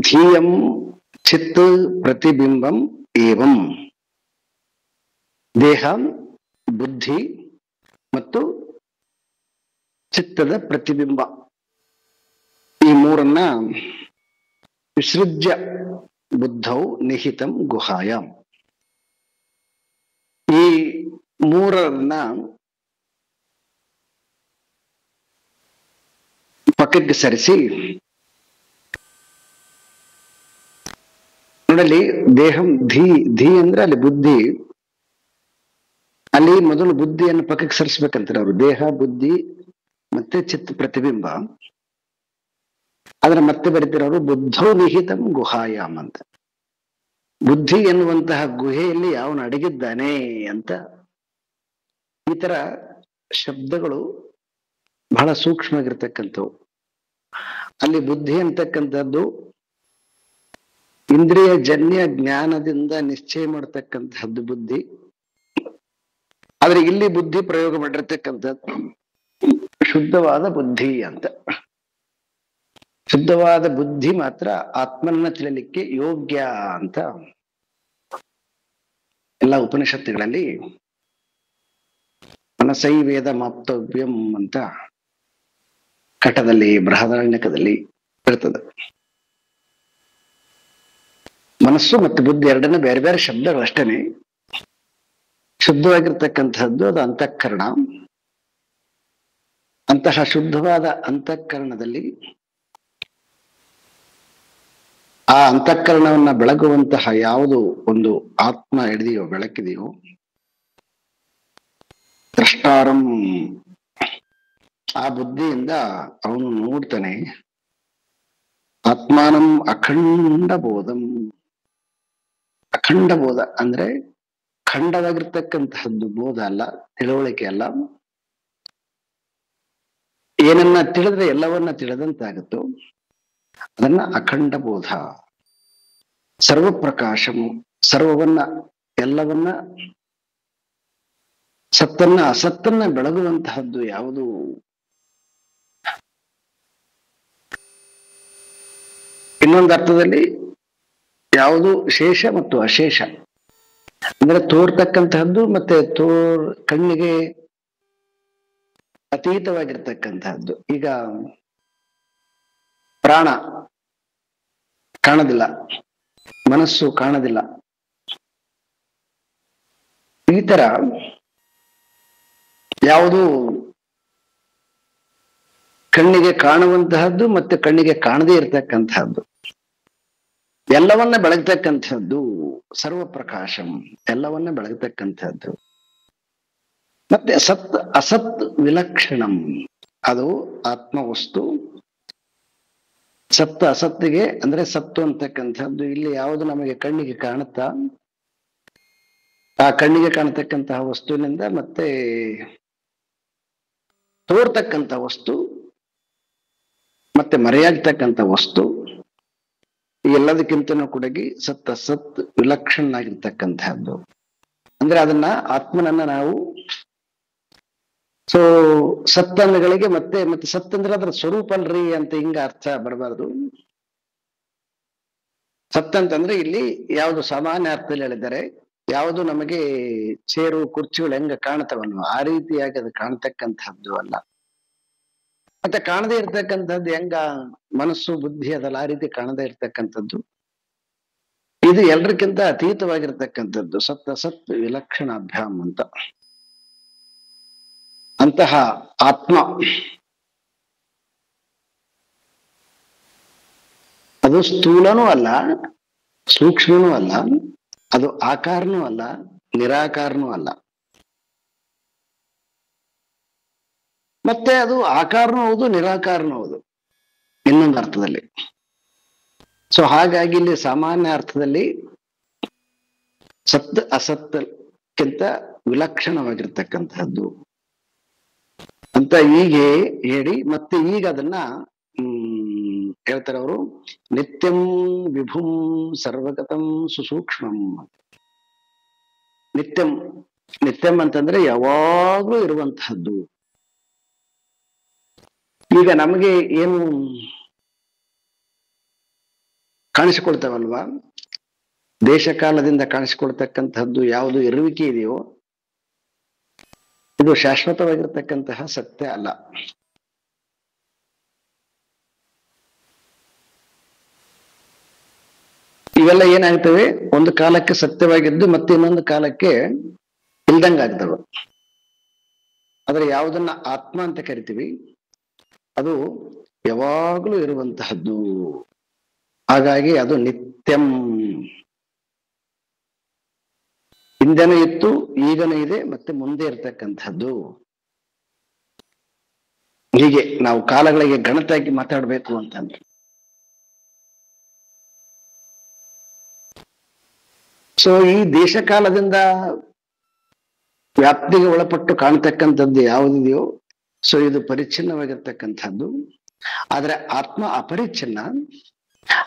ಧೀಯಂ ಚಿತ್ ಪ್ರತಿಬಿಂಬಂ ಏವಂ. ದೇಹ, ಬುದ್ಧಿ ಮತ್ತು ಚಿತ್ತದ ಪ್ರತಿಬಿಂಬ, ಈ ಮೂರನ್ನ ವಿಸೃಜ್ಯ ಬುದ್ಧೌ ನಿಹಿತಂ ಗುಹಾಯಾಮ್. ಈ ಮೂರನ್ನ ಪಕ್ಕಕ್ಕೆ ಸರಿಸಿ ನೋಡಲಿ. ದೇಹಂ ಧೀ ಅಂದ್ರೆ ಅಲ್ಲಿ ಬುದ್ಧಿ, ಅಲ್ಲಿ ಮೊದಲು ಬುದ್ಧಿಯನ್ನು ಪಕ್ಕಕ್ಕೆ ಸರಿಸ್ಬೇಕಂತಾರೆ ಅವರು. ದೇಹ, ಬುದ್ಧಿ ಮತ್ತೆ ಚಿತ್ತ ಪ್ರತಿಬಿಂಬ. ಆದ್ರೆ ಮತ್ತೆ ಬರೀತಿರೋರು ಬುದ್ಧೌ ನಿಹಿತಂ ಗುಹಾಯಾಮ್ ಅಂತ. ಬುದ್ಧಿ ಎನ್ನುವಂತಹ ಗುಹೆಯಲ್ಲಿ ಯಾವನು ಅಡಗಿದ್ದಾನೆ ಅಂತ. ಈ ತರ ಶಬ್ದಗಳು ಬಹಳ ಸೂಕ್ಷ್ಮವಾಗಿರ್ತಕ್ಕಂಥವು. ಅಲ್ಲಿ ಬುದ್ಧಿ ಅಂತಕ್ಕಂಥದ್ದು ಇಂದ್ರಿಯ ಜನ್ಯ ಜ್ಞಾನದಿಂದ ನಿಶ್ಚಯ ಮಾಡತಕ್ಕಂತಹದ್ದು ಬುದ್ಧಿ. ಆದ್ರೆ ಇಲ್ಲಿ ಬುದ್ಧಿ ಪ್ರಯೋಗ ಮಾಡಿರ್ತಕ್ಕಂಥದ್ದು ಶುದ್ಧವಾದ ಬುದ್ಧಿ ಅಂತ. ಶುದ್ಧವಾದ ಬುದ್ಧಿ ಮಾತ್ರ ಆತ್ಮನ್ನ ತಿಳಿಲಿಕ್ಕೆ ಯೋಗ್ಯ ಅಂತ ಎಲ್ಲ ಉಪನಿಷತ್ತುಗಳಲ್ಲಿ ಮನಸೈ ವೇದ ಮಾಪ್ತವ್ಯಂ ಅಂತ ಕಟದಲ್ಲಿ ಬೃಹದಾರಣ್ಯಕದಲ್ಲಿ ಇರ್ತದೆ. ಮನಸ್ಸು ಮತ್ತು ಬುದ್ಧಿ ಎರಡನ್ನ ಬೇರೆ ಬೇರೆ ಶಬ್ದಗಳು ಅಷ್ಟೇನೆ. ಶುದ್ಧವಾಗಿರ್ತಕ್ಕಂಥದ್ದು ಅದು ಅಂತಃಕರಣ. ಅಂತಹ ಶುದ್ಧವಾದ ಅಂತಃಕರಣದಲ್ಲಿ ಆ ಅಂತಃಕರಣವನ್ನ ಬೆಳಗುವಂತಹ ಯಾವುದು ಒಂದು ಆತ್ಮ ಹಿಡಿದೆಯೋ, ಬೆಳಕಿದೆಯೋ, ದ್ರಷ್ಟಾರಂ, ಆ ಬುದ್ಧಿಯಿಂದ ಅವನು ನೋಡ್ತಾನೆ. ಆತ್ಮಾನಂ ಅಖಂಡ ಬೋಧಂ. ಅಖಂಡ ಬೋಧ ಅಂದ್ರೆ ಖಂಡವಾಗಿರ್ತಕ್ಕಂತಹದ್ದು ಬೋಧ ಅಲ್ಲ, ತಿಳುವಳಿಕೆ ಅಲ್ಲ. ಏನನ್ನ ತಿಳಿದ್ರೆ ಎಲ್ಲವನ್ನ ತಿಳಿದಂತಾಗುತ್ತೋ ಅದನ್ನ ಅಖಂಡ ಬೋಧ. ಸರ್ವಪ್ರಕಾಶಂ, ಸರ್ವವನ್ನ ಎಲ್ಲವನ್ನ, ಸತ್ತನ್ನ ಅಸತ್ತನ್ನ ಬೆಳಗುವಂತಹದ್ದು ಯಾವುದು? ಇನ್ನೊಂದು ಅರ್ಥದಲ್ಲಿ ಯಾವುದು ಶೇಷ ಮತ್ತು ಅಶೇಷ ಅಂದ್ರೆ ತೋರ್ತಕ್ಕಂತಹದ್ದು ಮತ್ತೆ ಕಣ್ಣಿಗೆ ಅತೀತವಾಗಿರ್ತಕ್ಕಂತಹದ್ದು. ಈಗ ಪ್ರಾಣ ಕಾಣೋದಿಲ್ಲ, ಮನಸ್ಸು ಕಾಣೋದಿಲ್ಲ. ಈ ತರ ಯಾವುದು ಕಣ್ಣಿಗೆ ಕಾಣುವಂತಹದ್ದು ಮತ್ತೆ ಕಣ್ಣಿಗೆ ಕಾಣದೇ ಇರತಕ್ಕಂತಹದ್ದು, ಎಲ್ಲವನ್ನ ಬೆಳಗ್ತಕ್ಕಂಥದ್ದು ಸರ್ವಪ್ರಕಾಶಂ, ಎಲ್ಲವನ್ನ ಬೆಳಗ್ತಕ್ಕಂಥದ್ದು. ಮತ್ತೆ ಸತ್ ಅಸತ್ ವಿಲಕ್ಷಣಂ, ಅದು ಆತ್ಮವಸ್ತು. ಸತ್ತ ಅಸತ್ತಿಗೆ ಅಂದ್ರೆ ಸತ್ತು ಅಂತಕ್ಕಂಥದ್ದು ಇಲ್ಲಿ ಯಾವುದು ನಮಗೆ ಕಣ್ಣಿಗೆ ಕಾಣುತ್ತಾ, ಆ ಕಣ್ಣಿಗೆ ಕಾಣತಕ್ಕಂತಹ ವಸ್ತುವಿನಿಂದ ಮತ್ತೆ ತೋರ್ತಕ್ಕಂಥ ವಸ್ತು ಮತ್ತೆ ಮರೆಯಾಗ್ತಕ್ಕಂಥ ವಸ್ತು, ಈ ಎಲ್ಲದಕ್ಕಿಂತನೂ ಕೂಡಗಿ ಸತ್ ಅಸತ್ ವಿಲಕ್ಷಣನಾಗಿರ್ತಕ್ಕಂಥದ್ದು. ಅಂದ್ರೆ ಅದನ್ನ ಆತ್ಮನನ್ನ ನಾವು ಸತ್ತಂಗಗಳಿಗೆ ಮತ್ತೆ ಸತ್ ಅಂದ್ರೆ ಅದ್ರ ಸ್ವರೂಪ ಅಲ್ರಿ ಅಂತ ಹಿಂಗ ಅರ್ಥ ಬರಬಾರ್ದು. ಸತ್ ಅಂತಂದ್ರೆ ಇಲ್ಲಿ ಯಾವುದು ಸಾಮಾನ್ಯ ಅರ್ಥದಲ್ಲಿ ಹೇಳಿದ್ದಾರೆ, ಯಾವುದು ನಮಗೆ ಚೇರು ಕುರ್ಚಿಗಳು ಹೆಂಗ ಕಾಣ್ತವಲ್ವ ಆ ರೀತಿಯಾಗಿ ಅದು ಕಾಣ್ತಕ್ಕಂಥದ್ದು ಅಲ್ಲ. ಮತ್ತೆ ಕಾಣದೇ ಇರ್ತಕ್ಕಂಥದ್ದು ಹೆಂಗ ಮನಸ್ಸು ಬುದ್ಧಿ ಅದಲ್ಲ, ಆ ರೀತಿ ಕಾಣದೇ ಇರ್ತಕ್ಕಂಥದ್ದು. ಇದು ಎಲ್ರಿಗಿಂತ ಅತೀತವಾಗಿರ್ತಕ್ಕಂಥದ್ದು ಸತ್ ಅಸತ್ ವಿಲಕ್ಷಣಾಭ್ಯಾಮ್ ಅಂತ. ಅಂತಹ ಆತ್ಮ ಅದು ಸ್ಥೂಲನೂ ಅಲ್ಲ, ಸೂಕ್ಷ್ಮನೂ ಅಲ್ಲ, ಅದು ಆಕಾರನೂ ಅಲ್ಲ, ನಿರಾಕಾರನೂ ಅಲ್ಲ. ಮತ್ತೆ ಅದು ಆಕಾರನೂ ಹೌದು, ನಿರಾಕಾರನೂ ಹೌದು ಇನ್ನೊಂದು ಅರ್ಥದಲ್ಲಿ. ಹಾಗಾಗಿ ಇಲ್ಲಿ ಸಾಮಾನ್ಯ ಅರ್ಥದಲ್ಲಿ ಸತ್ ಅಸತ್ಕ್ಕಿಂತ ವಿಲಕ್ಷಣವಾಗಿರ್ತಕ್ಕಂಥದ್ದು ಅಂತ ಹೀಗೆ ಹೇಳಿ ಮತ್ತೆ ಈಗ ಅದನ್ನ ಹೇಳ್ತಾರೆ ಅವರು, ನಿತ್ಯಂ ವಿಭುಂ ಸರ್ವಗತಂ ಸುಸೂಕ್ಷ್ಮಂ. ನಿತ್ಯಂ ಅಂತಂದ್ರೆ ಯಾವಾಗ್ಲೂ ಇರುವಂತಹದ್ದು. ಈಗ ನಮಗೆ ಏನು ಕಾಣಿಸಿಕೊಳ್ತಾವಲ್ವಾ, ದೇಶ ಕಾಲದಿಂದ ಕಾಣಿಸಿಕೊಳ್ತಕ್ಕಂತಹದ್ದು ಯಾವುದು ಇರುವಿಕೆ ಇದೆಯೋ ಇದು ಶಾಶ್ವತವಾಗಿರ್ತಕ್ಕಂತಹ ಸತ್ಯ ಅಲ್ಲ. ಇವೆಲ್ಲ ಏನಾಗ್ತವೆ, ಒಂದು ಕಾಲಕ್ಕೆ ಸತ್ಯವಾಗಿದ್ದು ಮತ್ತೆ ಇನ್ನೊಂದು ಕಾಲಕ್ಕೆ ಇಲ್ದಂಗಾಗ್ತವೆ. ಆದ್ರೆ ಯಾವುದನ್ನ ಆತ್ಮ ಅಂತ ಕರಿತೀವಿ ಅದು ಯಾವಾಗಲೂ ಇರುವಂತಹದ್ದು. ಹಾಗಾಗಿ ಅದು ನಿತ್ಯಂ, ಹಿಂದೆನೂ ಇತ್ತು, ಈಗನೂ ಇದೆ, ಮತ್ತೆ ಮುಂದೆ ಇರ್ತಕ್ಕಂಥದ್ದು. ಹೀಗೆ ನಾವು ಕಾಲಗಳಿಗೆ ಗಣತಾಗಿ ಮಾತಾಡ್ಬೇಕು ಅಂತಂದ್ರೆ. ಸೊ ಈ ದೇಶ ಕಾಲದಿಂದ ವ್ಯಾಪ್ತಿಗೆ ಒಳಪಟ್ಟು ಕಾಣ್ತಕ್ಕಂಥದ್ದು ಯಾವುದಿದೆಯೋ ಸೊ ಇದು ಪರಿಚ್ಛಿನ್ನವಾಗಿರ್ತಕ್ಕಂಥದ್ದು. ಆದ್ರೆ ಆತ್ಮ ಅಪರಿಚ್ಛಿನ್ನ,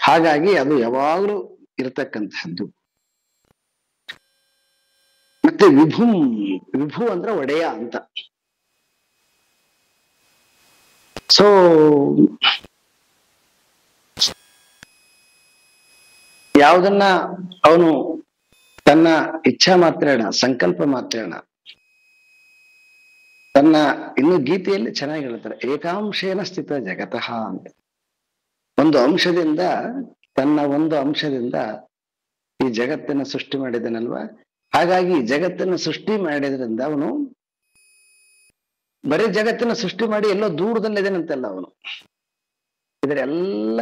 ಹಾಗಾಗಿ ಅದು ಯಾವಾಗಲೂ ಇರತಕ್ಕಂತಹದ್ದು. ಮತ್ತೆ ವಿಭು ಅಂದ್ರೆ ಒಡೆಯ ಅಂತ. ಸೊ ಯಾವುದನ್ನ ಅವನು ತನ್ನ ಇಚ್ಛಾ ಮಾತ್ರೇಣ, ಸಂಕಲ್ಪ ಮಾತ್ರೇಣ, ತನ್ನ ಇನ್ನು ಗೀತೆಯಲ್ಲಿ ಚೆನ್ನಾಗಿ ಹೇಳ್ತಾರೆ, ಏಕಾಂಶೇನ ಸ್ಥಿತ ಜಗತಃ ಅಂತ. ಒಂದು ಅಂಶದಿಂದ, ತನ್ನ ಒಂದು ಅಂಶದಿಂದ ಈ ಜಗತ್ತನ್ನ ಸೃಷ್ಟಿ ಮಾಡಿದನಲ್ವಾ. ಹಾಗಾಗಿ ಜಗತ್ತನ್ನು ಸೃಷ್ಟಿ ಮಾಡಿದ್ರಿಂದ ಅವನು ಬರೀ ಜಗತ್ತನ್ನ ಸೃಷ್ಟಿ ಮಾಡಿ ಎಲ್ಲೋ ದೂರದಲ್ಲಿದ್ದಾನಂತಲ್ಲ, ಅವನು ಇದರೆಲ್ಲ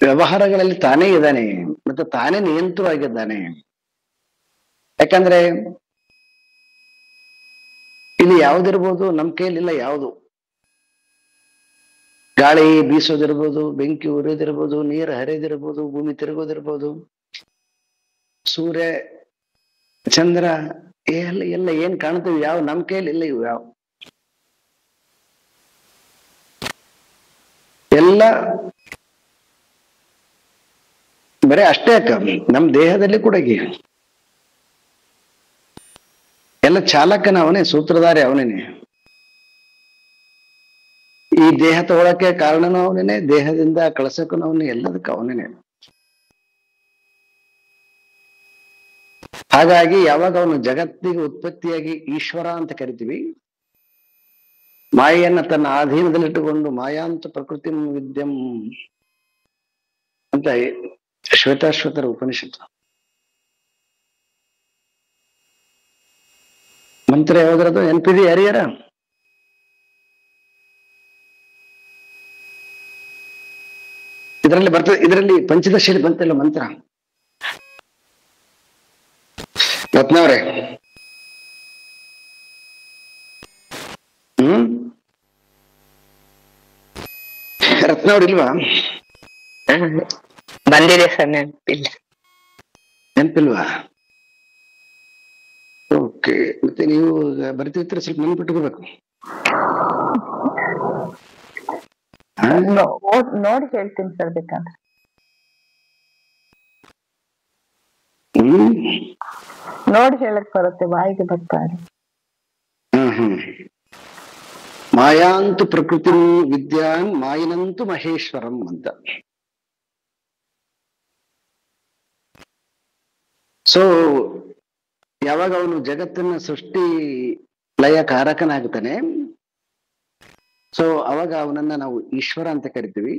ವ್ಯವಹಾರಗಳಲ್ಲಿ ತಾನೇ ಇದ್ದಾನೆ, ಮತ್ತೆ ತಾನೇ ನಿಯಂತ್ರವಾಗಿದ್ದಾನೆ. ಯಾಕಂದ್ರೆ ಇಲ್ಲಿ ಯಾವ್ದಿರ್ಬೋದು, ನಮ್ ಕೈಲಿಲ್ಲ ಯಾವುದು. ಗಾಳಿ ಬೀಸೋದಿರ್ಬೋದು, ಬೆಂಕಿ ಉರಿಯೋದಿರ್ಬೋದು, ನೀರು ಹರಿಯೋದಿರ್ಬೋದು, ಭೂಮಿ ತಿರುಗೋದಿರ್ಬೋದು, ಸೂರ್ಯ ಚಂದ್ರ ಎಲ್ಲ ಏನ್ ಕಾಣ್ತೀವಿ ಯಾವ ನಮ್ ಕೈಲಿ ಇಲ್ಲ. ಇವು ಯಾವ ಎಲ್ಲ ಬರೀ ಅಷ್ಟೇ ಅಕ್ಕ, ನಮ್ ದೇಹದಲ್ಲಿ ಕೂಡ ಎಲ್ಲ ಚಾಲಕನ ಅವನೇ, ಸೂತ್ರಧಾರಿ ಅವನೇನೆ. ಈ ದೇಹ ತಗೊಳಕ್ಕೆ ಕಾರಣನೂ ಅವನೇನೆ, ದೇಹದಿಂದ ಕಳಸಕ್ಕೂ ಅವನೇ, ಎಲ್ಲದಕ್ಕೂ ಅವನೇನೆ. ಹಾಗಾಗಿ ಯಾವಾಗ ಅವನು ಜಗತ್ತಿಗೆ ಉತ್ಪತ್ತಿಯಾಗಿ ಈಶ್ವರ ಅಂತ ಕರಿತೀವಿ, ಮಾಯೆಯನ್ನ ತನ್ನ ಅಧೀನದಲ್ಲಿಟ್ಟುಕೊಂಡು ಮಾಯಾಂತ ಪ್ರಕೃತಿ ವಿದ್ಯಂ ಅಂತ ಶ್ವೇತಾಶ್ವತರ ಉಪನಿಷತ್ತು ಮಂತ್ರ ಯಾವ್ದ್ರದು ನೆನಪಿದೆ ಯಾರ್ಯಾರ? ಇದರಲ್ಲಿ ಬರ್ತದೆ, ಇದರಲ್ಲಿ ಪಂಚದಶಿಯಲ್ಲಿ ಬಂತಿಲ್ಲ ಮಂತ್ರ. ರತ್ನವ್ರೆ ರತ್ನವ್ರ ಇಲ್ವಾ? ಬಂದಿದೆ ಸರ್, ನೆನಪಿಲ್ಲ. ನೆನಪಿಲ್ವಾ? ಓಕೆ, ಮತ್ತೆ ನೀವು ಬರ್ತಿರ್ತೀರ, ಸ್ವಲ್ಪ ನೆನಪಿಟ್ಕೋಬೇಕು. ನೋಡಿ ಹೇಳ್ತೀನಿ ಸರ್ ಬೇಕಂದ್ರೆ. ನೋಡಿ ಹೇಳಕ್ ಬರುತ್ತೆ, ಬಾಯಿಗೆ ಬರ್ತಾರೆ. ಮಾಯಾಂತು ಪ್ರಕೃತಿ ವಿದ್ಯಾನ್ ಮಾಯಿನಂತು ಮಹೇಶ್ವರಂ ಅಂತ. ಸೊ ಯಾವಾಗ ಅವನು ಜಗತ್ತನ್ನ ಸೃಷ್ಟಿ ಲಯ ಕಾರಕನಾಗ್ತಾನೆ, ಸೊ ಅವಾಗ ಅವನನ್ನ ನಾವು ಈಶ್ವರ ಅಂತ ಕರಿತೀವಿ.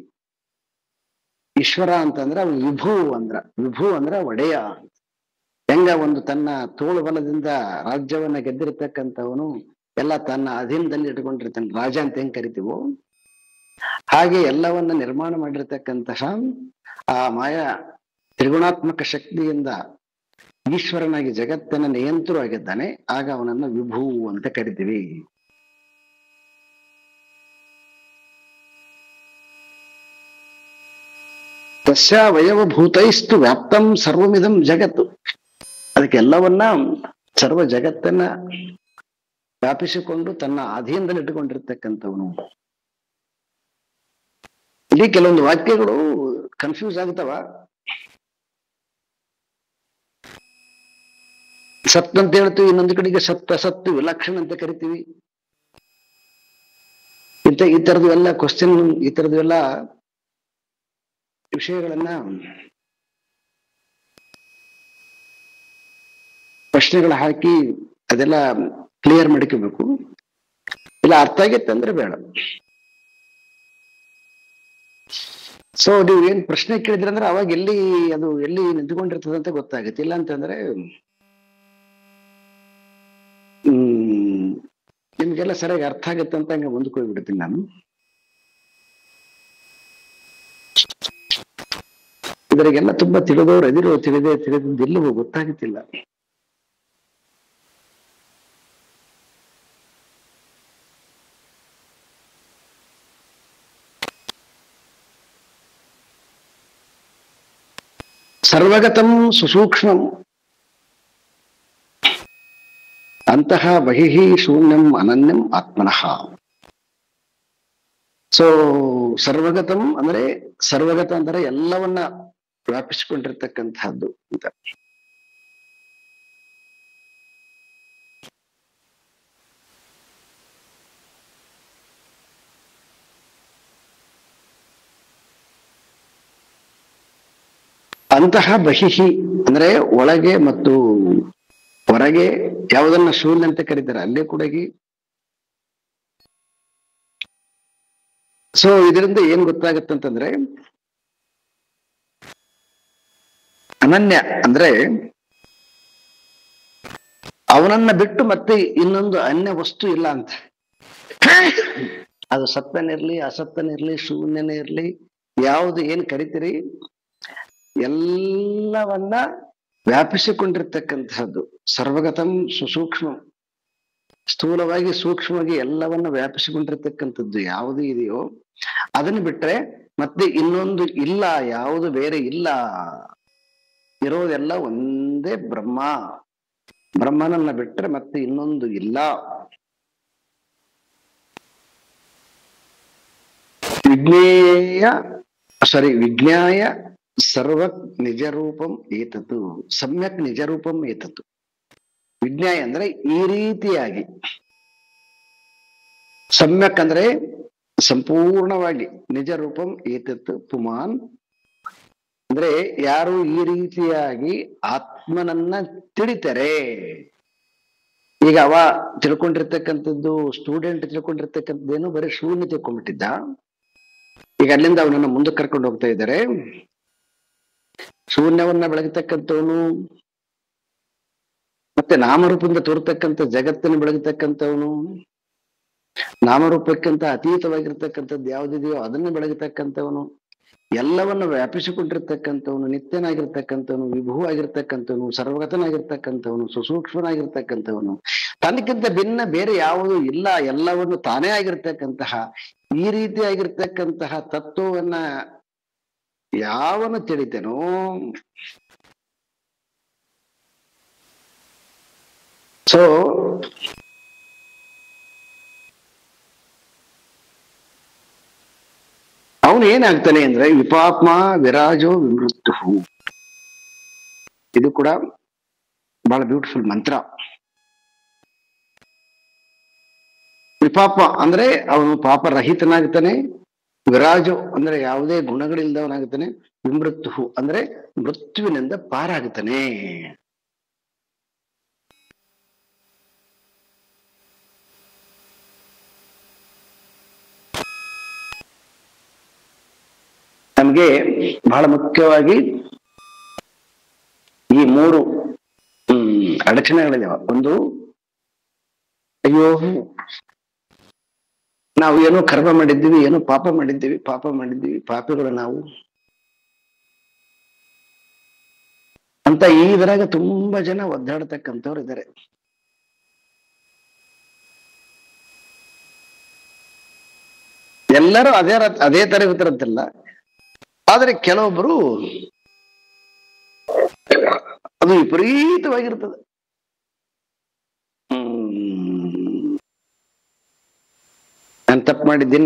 ಈಶ್ವರ ಅಂತಂದ್ರೆ ಅವನು ವಿಭು ಅಂದ್ರ ಒಡೆಯ. ಹೆಂಗ ಒಂದು ತನ್ನ ತೋಳು ಬಲದಿಂದ ರಾಜ್ಯವನ್ನ ಗೆದ್ದಿರ್ತಕ್ಕಂಥವನು ಎಲ್ಲ ತನ್ನ ಅಧೀನದಲ್ಲಿ ಇಟ್ಕೊಂಡಿರ್ತಾನೆ, ರಾಜ ಅಂತ ಹೆಂಗ್ ಕರಿತೀವೋ ಹಾಗೆ ಎಲ್ಲವನ್ನ ನಿರ್ಮಾಣ ಮಾಡಿರ್ತಕ್ಕಂತಹ ಆ ಮಾಯಾ ತ್ರಿಗುಣಾತ್ಮಕ ಶಕ್ತಿಯಿಂದ ಈಶ್ವರನಾಗಿ ಜಗತ್ತನ್ನ ನಿಯಂತ್ರವಾಗಿದ್ದಾನೆ. ಆಗ ಅವನನ್ನ ವಿಭು ಅಂತ ಕರಿತೀವಿ. ತಸ್ಯ ವಯವಭೂತೈಸ್ತು ವ್ಯಾಪ್ತಂ ಸರ್ವಮಿದಂ ಜಗತ್ತು. ಅದಕ್ಕೆಲ್ಲವನ್ನ ಸರ್ವ ಜಗತ್ತನ್ನ ವ್ಯಾಪಿಸಿಕೊಂಡು ತನ್ನ ಅಧೀನದಲ್ಲಿ ಇಟ್ಟುಕೊಂಡಿರ್ತಕ್ಕಂಥವನು. ಇಲ್ಲಿ ಕೆಲವೊಂದು ವಾಕ್ಯಗಳು ಕನ್ಫ್ಯೂಸ್ ಆಗ್ತಾವ. ಸತ್ ಅಂತ ಹೇಳ್ತೀವಿ, ಇನ್ನೊಂದು ಕಡೆಗೆ ಸತ್ತು ವಿಲಕ್ಷಣ ಅಂತ ಕರಿತೀವಿ. ಈ ತರದ್ದು ಎಲ್ಲ ಕ್ವಶನ್, ಈ ತರದ್ದು ಎಲ್ಲ ವಿಷಯಗಳನ್ನ ಪ್ರಶ್ನೆಗಳ ಹಾಕಿ ಅದೆಲ್ಲ ಕ್ಲಿಯರ್ ಮಾಡ್ಕೋಬೇಕು. ಇಲ್ಲ ಅರ್ಥ ಆಗಿತ್ತಂದ್ರೆ ಬೇಡ. ಸೊ ನೀವು ಏನ್ ಪ್ರಶ್ನೆ ಕೇಳಿದ್ರಿ ಅಂದ್ರೆ ಅವಾಗ ಎಲ್ಲಿ ನಿಂತ್ಕೊಂಡಿರ್ತದೆ ಅಂತ ಗೊತ್ತಾಗುತ್ತೆ. ಇಲ್ಲ ಅಂತಂದ್ರೆ ನಿಮ್ಗೆಲ್ಲ ಸರಿಯಾಗಿ ಅರ್ಥ ಆಗುತ್ತೆ ಅಂತ ಹಂಗೆ ಮುಂದಕ್ಕೆ ಹೋಗ್ಬಿಡ್ತೀನಿ ನಾನು. ಇದರಿಗೆಲ್ಲ ತುಂಬಾ ತಿಳಿದವ್ರು ತಿಳಿದಿದ್ದೆಲ್ಲವೂ ಗೊತ್ತಾಗುತ್ತಿಲ್ಲ. ಸರ್ವಗತಂ ಸುಸೂಕ್ಷ್ಮಂ ಅಂತಹ ಬಹಿಃ ಶೂನ್ಯಂ ಅನನ್ಯಂ ಆತ್ಮನಃ. ಸೊ ಸರ್ವಗತಂ ಅಂದ್ರೆ ಸರ್ವಗತ ಅಂದ್ರೆ ಎಲ್ಲವನ್ನ ವ್ಯಾಪಿಸಿಕೊಂಡಿರ್ತಕ್ಕಂತಹದ್ದು ಅಂತ. ಅಂತಹ ಬಹಿಃ ಅಂದ್ರೆ ಒಳಗೆ ಮತ್ತು ಹೊರಗೆ ಯಾವುದನ್ನ ಶೂನ್ಯ ಅಂತ ಕರೀತಾರೆ ಅಲ್ಲೇ ಕೂಡ. ಸೊ ಇದರಿಂದ ಏನ್ ಗೊತ್ತಾಗತ್ತಂತಂದ್ರೆ ಅನನ್ಯ ಅಂದ್ರೆ ಅವನನ್ನ ಬಿಟ್ಟು ಮತ್ತೆ ಇನ್ನೊಂದು ಅನ್ಯ ವಸ್ತು ಇಲ್ಲ ಅಂತ. ಅದು ಸತ್ಯನಿರ್ಲಿ ಅಸತ್ಯನಿರ್ಲಿ ಶೂನ್ಯನೇ ಇರ್ಲಿ ಯಾವುದು ಏನ್ ಕರಿತೀರಿ ಎಲ್ಲವನ್ನ ವ್ಯಾಪಿಸಿಕೊಂಡಿರ್ತಕ್ಕಂಥದ್ದು. ಸರ್ವಗತಂ ಸುಸೂಕ್ಷ್ಮ ಸ್ಥೂಲವಾಗಿ ಸೂಕ್ಷ್ಮವಾಗಿ ಎಲ್ಲವನ್ನ ವ್ಯಾಪಿಸಿಕೊಂಡಿರ್ತಕ್ಕಂಥದ್ದು ಯಾವುದು ಇದೆಯೋ ಅದನ್ನು ಬಿಟ್ರೆ ಮತ್ತೆ ಇನ್ನೊಂದು ಇಲ್ಲ, ಯಾವುದು ಬೇರೆ ಇಲ್ಲ. ಇರೋದೆಲ್ಲ ಒಂದೇ ಬ್ರಹ್ಮ. ಬ್ರಹ್ಮನನ್ನ ಬಿಟ್ರೆ ಮತ್ತೆ ಇನ್ನೊಂದು ಇಲ್ಲ. ವಿಜ್ಞಾಯ ಸರ್ವಕ್ ನಿಜರೂಪಂ ಏತತ್ತು ಸಮ್ಯಕ್ ನಿಜರೂಪಂ ಏತತ್ತು. ವಿಜ್ಞಾಯ ಅಂದ್ರೆ ಈ ರೀತಿಯಾಗಿ, ಸಮ್ಯಕ್ ಅಂದ್ರೆ ಸಂಪೂರ್ಣವಾಗಿ, ನಿಜರೂಪಂ ಏತತ್ತು ಪುಮಾನ್ ಅಂದ್ರೆ ಯಾರು ಈ ರೀತಿಯಾಗಿ ಆತ್ಮನನ್ನ ತಿಳಿತಾರೆ. ಈಗ ಅವ ತಿಳ್ಕೊಂಡಿರ್ತಕ್ಕಂಥದ್ದು ಸ್ಟೂಡೆಂಟ್ ತಿಳ್ಕೊಂಡಿರ್ತಕ್ಕಂಥದ್ದೇನು ಬರೀ ಶೂನ್ಯ ತಿಳ್ಕೊಂಡ್ಬಿಟ್ಟಿದ್ದ. ಈಗ ಅಲ್ಲಿಂದ ಅವನನ್ನ ಮುಂದಕ್ಕೆ ಕರ್ಕೊಂಡು ಹೋಗ್ತಾ ಇದ್ದಾರೆ. ಶೂನ್ಯವನ್ನ ಬೆಳಗತಕ್ಕಂಥವನು ಮತ್ತೆ ನಾಮರೂಪದಿಂದ ತೋರ್ತಕ್ಕಂಥ ಜಗತ್ತನ್ನು ಬೆಳಗತಕ್ಕಂಥವನು, ನಾಮರೂಪಕ್ಕಿಂತ ಅತೀತವಾಗಿರ್ತಕ್ಕಂಥದ್ದು ಯಾವುದಿದೆಯೋ ಅದನ್ನು ಬೆಳಗತಕ್ಕಂಥವನು, ಎಲ್ಲವನ್ನು ವ್ಯಾಪಿಸಿಕೊಂಡಿರ್ತಕ್ಕಂಥವನು, ನಿತ್ಯನಾಗಿರ್ತಕ್ಕಂಥವನು, ವಿಭುವಾಗಿರ್ತಕ್ಕಂಥವನು, ಸರ್ವಗತನಾಗಿರ್ತಕ್ಕಂಥವನು, ಸುಸೂಕ್ಷ್ಮನಾಗಿರ್ತಕ್ಕಂಥವನು, ತನಕ್ಕಿಂತ ಭಿನ್ನ ಬೇರೆ ಯಾವುದೂ ಇಲ್ಲ, ಎಲ್ಲವನ್ನು ತಾನೇ ಆಗಿರ್ತಕ್ಕಂತಹ ಈ ರೀತಿಯಾಗಿರ್ತಕ್ಕಂತಹ ತತ್ವವನ್ನ ಯಾವನು ತಿಳಿತೇನೋ ಸೊ ಅವನು ಏನಾಗ್ತಾನೆ ಅಂದ್ರೆ ವಿಪಾಪ್ಮ ವಿರಾಜೋ ವಿಮೃತ್ತು. ಇದು ಕೂಡ ಬಹಳ ಬ್ಯೂಟಿಫುಲ್ ಮಂತ್ರ. ವಿಪಾಪ ಅಂದ್ರೆ ಅವನು ಪಾಪರಹಿತನಾಗ್ತಾನೆ, ವಿರಾಜು ಅಂದ್ರೆ ಯಾವುದೇ ಗುಣಗಳಿಲ್ದವನಾಗುತ್ತಾನೆ, ವಿಮೃತ್ತು ಅಂದ್ರೆ ಮೃತ್ಯುವಿನಿಂದ ಪಾರಾಗುತ್ತಾನೆ. ನಮ್ಗೆ ಬಹಳ ಮುಖ್ಯವಾಗಿ ಈ ಮೂರು ಅಡಚಣೆಗಳಿದಾವ. ಒಂದು, ಅಯ್ಯೋ ನಾವು ಏನೋ ಕರ್ಮ ಮಾಡಿದ್ದೀವಿ, ಏನೋ ಪಾಪ ಮಾಡಿದ್ದೀವಿ, ಪಾಪಿಗಳು ನಾವು ಅಂತ ಇದರಾಗ ತುಂಬಾ ಜನ ಒದ್ದಾಡ್ತಕ್ಕಂಥವ್ರು ಇದ್ದಾರೆ. ಎಲ್ಲರೂ ಅದೇ ತರ ಇರ್ತಾರಂತಲ್ಲ, ಆದ್ರೆ ಕೆಲವೊಬ್ಬರು ಅದು ವಿಪರೀತವಾಗಿರ್ತದೆ. ನಾನು ತಪ್ಪು ಮಾಡಿದ್ದೀನಿ,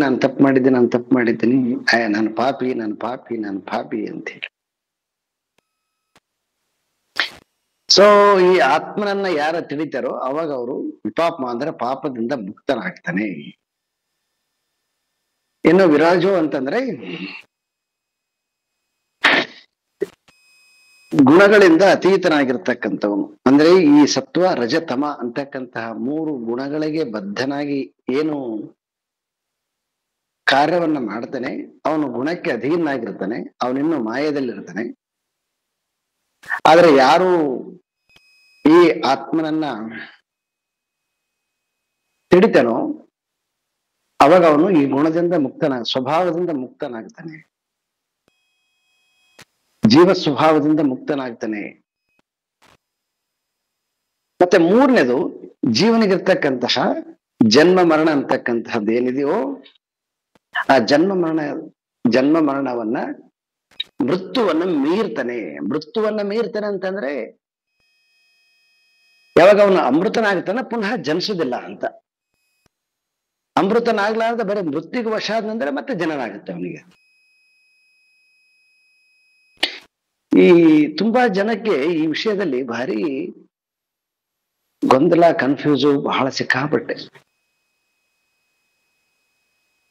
ನಾನು ಪಾಪಿ ಅಂತ ಹೇಳಿ. ಸೊ ಈ ಆತ್ಮನನ್ನ ಯಾರ ತಿಳಿತಾರೋ ಅವಾಗ ಅವರು ವಿಪಾಪ ಅಂದ್ರೆ ಪಾಪದಿಂದ ಮುಕ್ತನಾಗ್ತಾನೆ. ಇನ್ನು ವಿರಾಜೋ ಅಂತಂದ್ರೆ ಗುಣಗಳಿಂದ ಅತೀತನಾಗಿರ್ತಕ್ಕಂಥವನು. ಅಂದ್ರೆ ಈ ಸತ್ವ ರಜತಮ ಅಂತಕ್ಕಂತಹ ಮೂರು ಗುಣಗಳಿಗೆ ಬದ್ಧನಾಗಿ ಏನು ಕಾರ್ಯವನ್ನ ಮಾಡ್ತಾನೆ, ಅವನು ಗುಣಕ್ಕೆ ಅಧೀನಾಗಿರ್ತಾನೆ, ಅವನಿನ್ನು ಮಾಯದಲ್ಲಿರ್ತಾನೆ. ಆದ್ರೆ ಯಾರು ಈ ಆತ್ಮನನ್ನ ತಿಳಿತಾನೋ ಅವಾಗ ಅವನು ಈ ಗುಣದಿಂದ ಸ್ವಭಾವದಿಂದ ಮುಕ್ತನಾಗ್ತಾನೆ, ಜೀವ ಸ್ವಭಾವದಿಂದ ಮುಕ್ತನಾಗ್ತಾನೆ. ಮತ್ತೆ ಮೂರನೇದು, ಜೀವನಿಗಿರ್ತಕ್ಕಂತಹ ಜನ್ಮ ಮರಣ ಅಂತಕ್ಕಂತಹದ್ದು ಏನಿದೆಯೋ ಆ ಜನ್ಮ ಮರಣವನ್ನ ಮೃತ್ಯುವನ್ನ ಮೀರ್ತಾನೆ ಅಂತಂದ್ರೆ ಯಾವಾಗ ಅವನು ಅಮೃತನಾಗ್ತಾನೆ ಪುನಃ ಜನಿಸುದಿಲ್ಲ ಅಂತ. ಅಮೃತನಾಗ್ಲಾರ್ದ ಬರೀ ಮೃತ್ಯುಗೆ ವಶ ಆದ್ನಂದ್ರೆ ಮತ್ತೆ ಜನನಾಗುತ್ತೆ ಅವನಿಗೆ. ಈ ತುಂಬಾ ಜನಕ್ಕೆ ಈ ವಿಷಯದಲ್ಲಿ ಭಾರಿ ಗೊಂದಲ, ಕನ್ಫ್ಯೂಸು ಬಹಳ ಸಿಕ್ಕಾಪಟ್ಟೆ.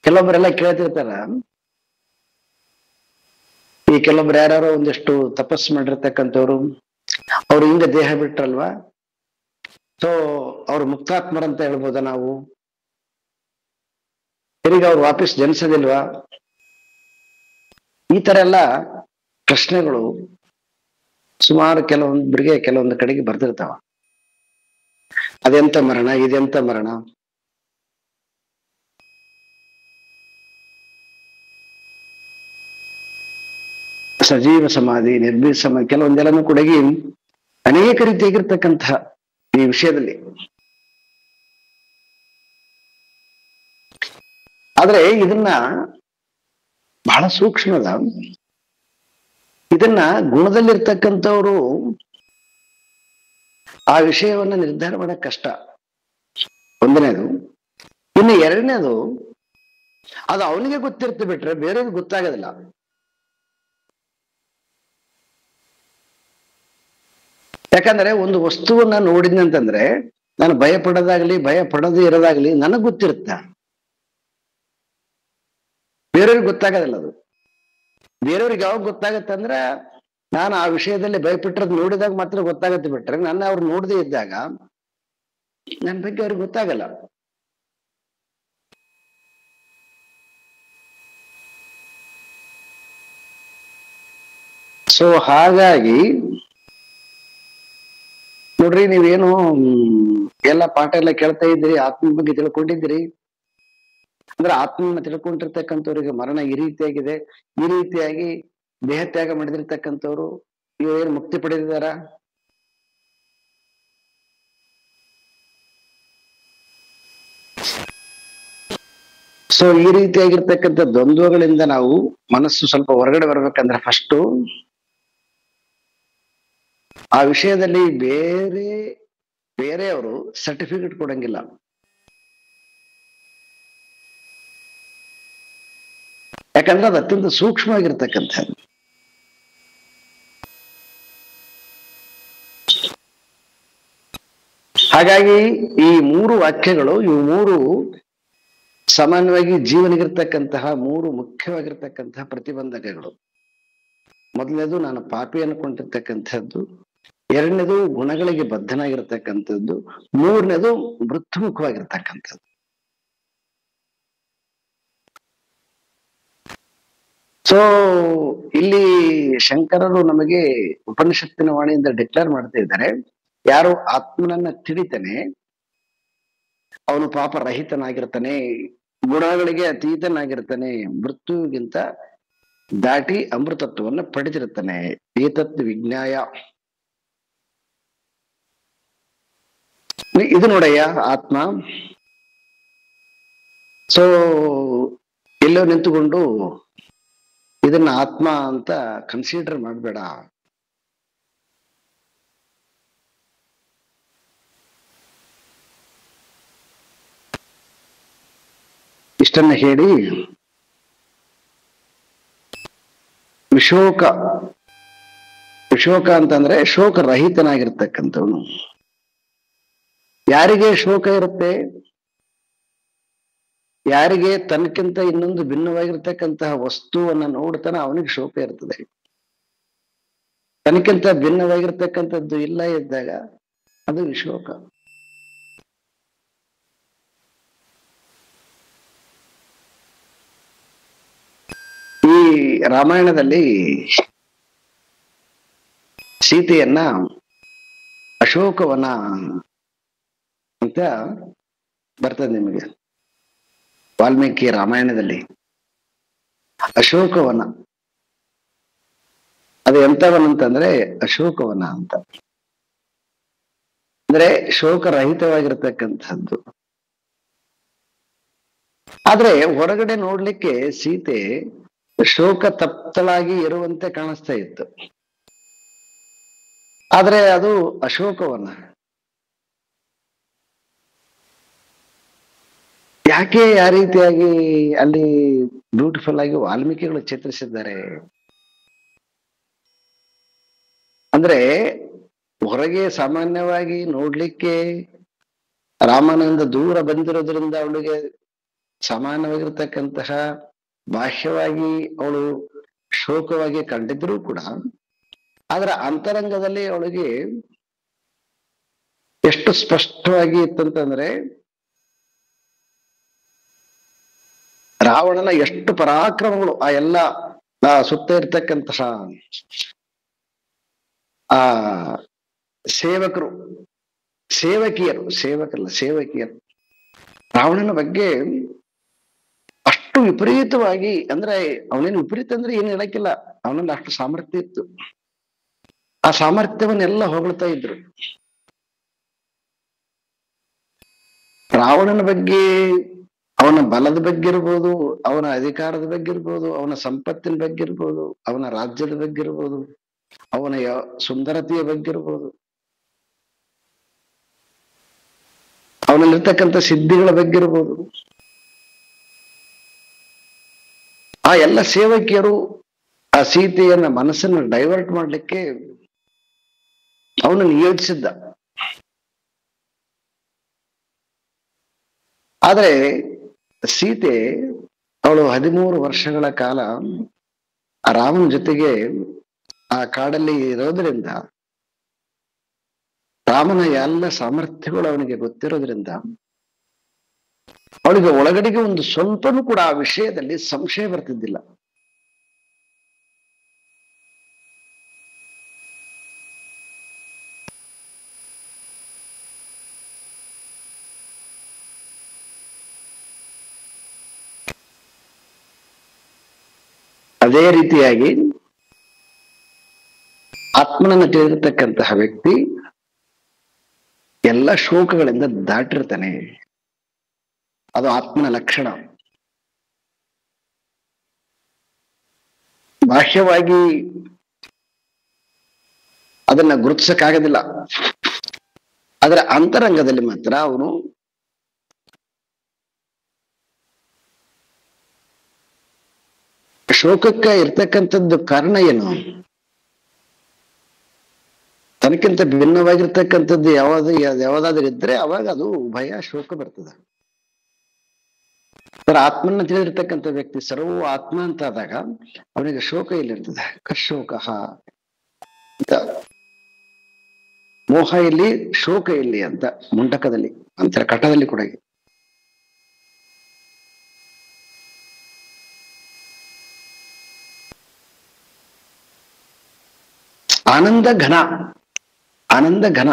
ಕೆಲವೊಬ್ಬರೆಲ್ಲ ಕೇಳ್ತಿರ್ತಾರ, ಈ ಕೆಲವೊಬ್ರು ಯಾರು ಒಂದಿಷ್ಟು ತಪಸ್ಸು ಮಾಡಿರ್ತಕ್ಕಂಥವ್ರು, ಅವ್ರು ಹಿಂಗ ದೇಹ ಬಿಟ್ರಲ್ವಾ, ಸೊ ಅವ್ರು ಮುಕ್ತಾತ್ಮರಂತ ಹೇಳ್ಬೋದ ನಾವು, ತಿರುಗಿ ಅವ್ರು ವಾಪಸ್ ಜನಿಸೋದಿಲ್ವಾ? ಈ ತರ ಎಲ್ಲ ಪ್ರಶ್ನೆಗಳು ಸುಮಾರು ಕೆಲವೊಂದು ಕಡೆಗೆ ಬರ್ತಿರ್ತಾವ. ಅದೆಂತ ಮರಣ, ಇದೆಂತ ಮರಣ? ಸಜೀವ ಸಮಾಧಿ, ನಿರ್ಭೀತ ಸಮಾಧಿ, ಕೆಲವೊಂದೆಲ್ಲನೂ ಕೂಡ ಅನೇಕ ರೀತಿಯಾಗಿರ್ತಕ್ಕಂತಹ ಈ ವಿಷಯದಲ್ಲಿ. ಆದ್ರೆ ಇದನ್ನ ಬಹಳ ಸೂಕ್ಷ್ಮದ, ಇದನ್ನ ಗುಣದಲ್ಲಿರ್ತಕ್ಕಂಥವ್ರು ಆ ವಿಷಯವನ್ನ ನಿರ್ಧಾರ ಮಾಡಕ್ ಕಷ್ಟ, ಒಂದನೇದು. ಇನ್ನು ಎರಡನೇದು, ಅದು ಅವನಿಗೆ ಗೊತ್ತಿರ್ತ ಬಿಟ್ರೆ ಬೇರೆಯವ್ರಿಗೆ ಗೊತ್ತಾಗೋದಿಲ್ಲ. ಯಾಕಂದ್ರೆ ಒಂದು ವಸ್ತುವನ್ನ ನೋಡಿದ್ನಂತಂದ್ರೆ ನಾನು ಭಯ ಪಡದೇ ಇರೋದಾಗ್ಲಿ ನನಗ್ ಗೊತ್ತಿರುತ್ತ, ಬೇರೆಯವ್ರಿಗೆ ಗೊತ್ತಾಗೋದಿಲ್ಲ. ಅದು ಬೇರೆಯವ್ರಿಗೆ ಯಾವಾಗ ಗೊತ್ತಾಗತ್ತಂದ್ರ ನಾನು ಆ ವಿಷಯದಲ್ಲಿ ಭಯಪಟ್ಟಿರೋದು ನೋಡಿದಾಗ ಮಾತ್ರ ಗೊತ್ತಾಗತ್ತೆ, ಬಿಟ್ರೆ ನನ್ನ ಅವ್ರು ನೋಡದೇ ಇದ್ದಾಗ ನನ್ನ ಬಗ್ಗೆ ಅವ್ರಿಗೆ ಗೊತ್ತಾಗಲ್ಲ. ಸೊ ಹಾಗಾಗಿ ನೋಡ್ರಿ, ನೀವೇನು ಎಲ್ಲ ಪಾಠ ಎಲ್ಲ ಕೇಳ್ತಾ ಇದ್ದೀರಿ, ಆತ್ಮ ಬಗ್ಗೆ ತಿಳ್ಕೊಂಡಿದ್ದೀರಿ ಅಂದ್ರೆ ಆತ್ಮನ ತಿಳ್ಕೊಂಡಿರ್ತಕ್ಕಂಥವ್ರಿಗೆ ಮರಣ ಈ ರೀತಿಯಾಗಿದೆ, ಈ ರೀತಿಯಾಗಿ ದೇಹ ತ್ಯಾಗ ಮಾಡಿದಿರ್ತಕ್ಕಂಥವ್ರು ಏನು ಮುಕ್ತಿ ಪಡೆದಿದ್ದಾರ? ಸೊ ಈ ರೀತಿಯಾಗಿರ್ತಕ್ಕಂಥ ದ್ವಂದ್ವಗಳಿಂದ ನಾವು ಮನಸ್ಸು ಸ್ವಲ್ಪ ಹೊರಗಡೆ ಬರ್ಬೇಕಂದ್ರೆ ಫಸ್ಟ್ ಆ ವಿಷಯದಲ್ಲಿ ಬೇರೆಯವರು ಸರ್ಟಿಫಿಕೇಟ್ ಕೊಡಂಗಿಲ್ಲ. ಯಾಕಂದ್ರೆ ಅದು ಅತ್ಯಂತ ಸೂಕ್ಷ್ಮವಾಗಿರ್ತಕ್ಕಂಥದ್ದು. ಹಾಗಾಗಿ ಈ ಮೂರು ವಾಕ್ಯಗಳು, ಇವು ಮೂರು ಸಾಮಾನ್ಯವಾಗಿ ಜೀವನಿಗಿರ್ತಕ್ಕಂತಹ ಮೂರು ಮುಖ್ಯವಾಗಿರ್ತಕ್ಕಂತಹ ಪ್ರತಿಬಂಧಕಗಳು. ಮೊದಲನೇದು ನಾನು ಪಾಪಿ ಅನ್ಕೊಂಡಿರ್ತಕ್ಕಂಥದ್ದು, ಎರಡನೇದು ಗುಣಗಳಿಗೆ ಬದ್ಧನಾಗಿರ್ತಕ್ಕಂಥದ್ದು, ಮೂರನೇದು ಮೃತ್ಯುಮುಖವಾಗಿರ್ತಕ್ಕಂಥದ್ದು. ಸೊ ಇಲ್ಲಿ ಶಂಕರರು ನಮಗೆ ಉಪನಿಷತ್ತಿನ ವಾಣಿಯಿಂದ ಡಿಕ್ಲೇರ್ ಮಾಡ್ತಾ ಇದ್ದಾರೆ, ಯಾರು ಆತ್ಮನನ್ನ ತಿಳಿತಾನೆ ಅವನು ಪಾಪ ರಹಿತನಾಗಿರ್ತಾನೆ, ಗುಣಗಳಿಗೆ ಅತೀತನಾಗಿರ್ತಾನೆ, ಮೃತ್ಯುವಿಗಿಂತ ದಾಟಿ ಅಮೃತತ್ವವನ್ನು ಪಡೆದಿರ್ತಾನೆ. ಏತತ್ ವಿಜ್ಞಾಯ. ಇದು ನೋಡಯ್ಯ ಆತ್ಮ. ಸೊ ಎಲ್ಲೋ ನಿಂತುಕೊಂಡು ಇದನ್ನ ಆತ್ಮ ಅಂತ ಕನ್ಸಿಡರ್ ಮಾಡಬೇಡ. ಇಷ್ಟನ್ನ ಹೇಳಿ ವಿಶೋಕ ಅಂತಂದ್ರೆ ಶೋಕರಹಿತನಾಗಿರ್ತಕ್ಕಂಥವನು. ಯಾರಿಗೆ ಶೋಕ ಇರುತ್ತೆ? ಯಾರಿಗೆ ತನಕ್ಕಿಂತ ಇನ್ನೊಂದು ಭಿನ್ನವಾಗಿರ್ತಕ್ಕಂತಹ ವಸ್ತುವನ್ನ ನೋಡ್ತಾನೆ ಅವನಿಗೆ ಶೋಕ ಇರ್ತದೆ. ತನಕ್ಕಿಂತ ಭಿನ್ನವಾಗಿರ್ತಕ್ಕಂಥದ್ದು ಇಲ್ಲ ಇದ್ದಾಗ ಅದು ಶೋಕ. ಈ ರಾಮಾಯಣದಲ್ಲಿ ಸೀತೆಯನ್ನ ಅಶೋಕವನ ಅಂತ ಬರ್ತದೆ ನಿಮಗೆ ವಾಲ್ಮೀಕಿ ರಾಮಾಯಣದಲ್ಲಿ. ಅಶೋಕವನ ಅದು ಎಂತವನ ಅಂತಂದ್ರೆ ಅಶೋಕವನ ಅಂತ ಅಂದ್ರೆ ಶೋಕರಹಿತವಾಗಿರ್ತಕ್ಕಂಥದ್ದು. ಆದ್ರೆ ಹೊರಗಡೆ ನೋಡ್ಲಿಕ್ಕೆ ಸೀತೆ ಶೋಕ ತಪ್ತಳಾಗಿ ಇರುವಂತೆ ಕಾಣಿಸ್ತಾ ಇತ್ತು. ಆದ್ರೆ ಅದು ಅಶೋಕವನ. ಯಾಕೆ ಆ ರೀತಿಯಾಗಿ ಅಲ್ಲಿ ಬ್ಯೂಟಿಫುಲ್ ಆಗಿ ವಾಲ್ಮೀಕಿಗಳು ಚಿತ್ರಿಸಿದ್ದಾರೆ ಅಂದ್ರೆ, ಹೊರಗೆ ಸಾಮಾನ್ಯವಾಗಿ ನೋಡ್ಲಿಕ್ಕೆ ರಾಮನಿಂದ ದೂರ ಬಂದಿರೋದ್ರಿಂದ ಅವಳಿಗೆ ಸಾಮಾನ್ಯವಾಗಿರ್ತಕ್ಕಂತಹ ಬಾಹ್ಯವಾಗಿ ಅವಳು ಶೋಕವಾಗಿ ಕಂಡಿದ್ರೂ ಕೂಡ ಆದ್ರೆ ಅಂತರಂಗದಲ್ಲಿ ಅವಳಿಗೆ ಎಷ್ಟು ಸ್ಪಷ್ಟವಾಗಿ ಇತ್ತಂತಂದ್ರೆ, ರಾವಣನ ಎಷ್ಟು ಪರಾಕ್ರಮಗಳು ಆ ಎಲ್ಲ ಸುತ್ತ ಇರ್ತಕ್ಕಂತಹ ಆ ಸೇವಕಿಯರು ರಾವಣನ ಬಗ್ಗೆ ಅಷ್ಟು ವಿಪರೀತವಾಗಿ, ಅಂದ್ರೆ ಅವನೇನು ವಿಪರೀತ ಅಂದ್ರೆ ಏನು ಹೇಳಕ್ಕಿಲ್ಲ, ಅವನಲ್ಲಿ ಅಷ್ಟು ಸಾಮರ್ಥ್ಯ ಇತ್ತು. ಆ ಸಾಮರ್ಥ್ಯವನ್ನೆಲ್ಲ ಹೊಗಳ್ತಾ ಇದ್ರು. ರಾವಣನ ಬಗ್ಗೆ, ಅವನ ಬಲದ ಬಗ್ಗೆ ಇರ್ಬೋದು, ಅವನ ಅಧಿಕಾರದ ಬಗ್ಗೆ ಇರ್ಬೋದು, ಅವನ ಸಂಪತ್ತಿನ ಬಗ್ಗೆ ಇರ್ಬೋದು, ಅವನ ರಾಜ್ಯದ ಬಗ್ಗೆ ಇರ್ಬೋದು, ಅವನ ಸುಂದರತೆಯ ಬಗ್ಗೆ ಇರ್ಬೋದು, ಅವನಲ್ಲಿರ್ತಕ್ಕಂಥ ಸಿದ್ಧಿಗಳ ಬಗ್ಗೆ ಇರ್ಬೋದು, ಆ ಎಲ್ಲ ಸೇವಕಿಯರು ಆ ಸೀತೆಯನ್ನ ಮನಸ್ಸನ್ನು ಡೈವರ್ಟ್ ಮಾಡ್ಲಿಕ್ಕೆ ಅವನು ನಿಯೋಜಿಸಿದ್ದ. ಆದ್ರೆ ಸೀತೆ ಅವಳು 13 ವರ್ಷಗಳ ಕಾಲ ರಾಮನ ಜೊತೆಗೆ ಆ ಕಾಡಲ್ಲಿ ಇರೋದ್ರಿಂದ, ರಾಮನ ಎಲ್ಲ ಸಾಮರ್ಥ್ಯಗಳು ಅವನಿಗೆ ಗೊತ್ತಿರೋದ್ರಿಂದ ಅವಳಿಗೆ ಒಳಗಡೆಗೆ ಒಂದು ಸ್ವಲ್ಪನೂ ಕೂಡ ಆ ವಿಷಯದಲ್ಲಿ ಸಂಶಯ ಬರ್ತಿದ್ದಿಲ್ಲ. ಅದೇ ರೀತಿಯಾಗಿ ಆತ್ಮನನ್ನು ತಿಳಿದಿರ್ತಕ್ಕಂತಹ ವ್ಯಕ್ತಿ ಎಲ್ಲ ಶೋಕಗಳಿಂದ ದಾಟಿರ್ತಾನೆ. ಅದು ಆತ್ಮನ ಲಕ್ಷಣ. ಬಾಹ್ಯವಾಗಿ ಅದನ್ನ ಗುರುತಿಸಕ್ಕಾಗೋದಿಲ್ಲ, ಆದ್ರೆ ಅಂತರಂಗದಲ್ಲಿ ಮಾತ್ರ ಅವನು ಶೋಕಕ್ಕೆ ಇರ್ತಕ್ಕಂಥದ್ದು ಕಾರಣ ಏನು, ತನಕ್ಕಿಂತ ಭಿನ್ನವಾಗಿರ್ತಕ್ಕಂಥದ್ದು ಯಾವ್ದಾದ್ರೂ ಇದ್ರೆ ಅವಾಗ ಅದು ಭಯ ಶೋಕ ಬರ್ತದೆ. ಆತ್ಮನ್ನ ತಿಳಿದಿರ್ತಕ್ಕಂಥ ವ್ಯಕ್ತಿ ಸರ್ವ ಆತ್ಮ ಅಂತ ಆದಾಗ ಅವನಿಗೆ ಶೋಕ ಇಲ್ಲಿರ್ತದೆ. ಕಶೋಕ ಅಂತ, ಮೋಹ ಇಲ್ಲಿ, ಶೋಕ ಇಲ್ಲಿ ಅಂತ ಮುಂಡಕದಲ್ಲಿ ಅಂತಾರೆ, ಕಟದಲ್ಲಿ ಕೂಡ. ಆನಂದ ಘನ, ಆನಂದ ಘನ,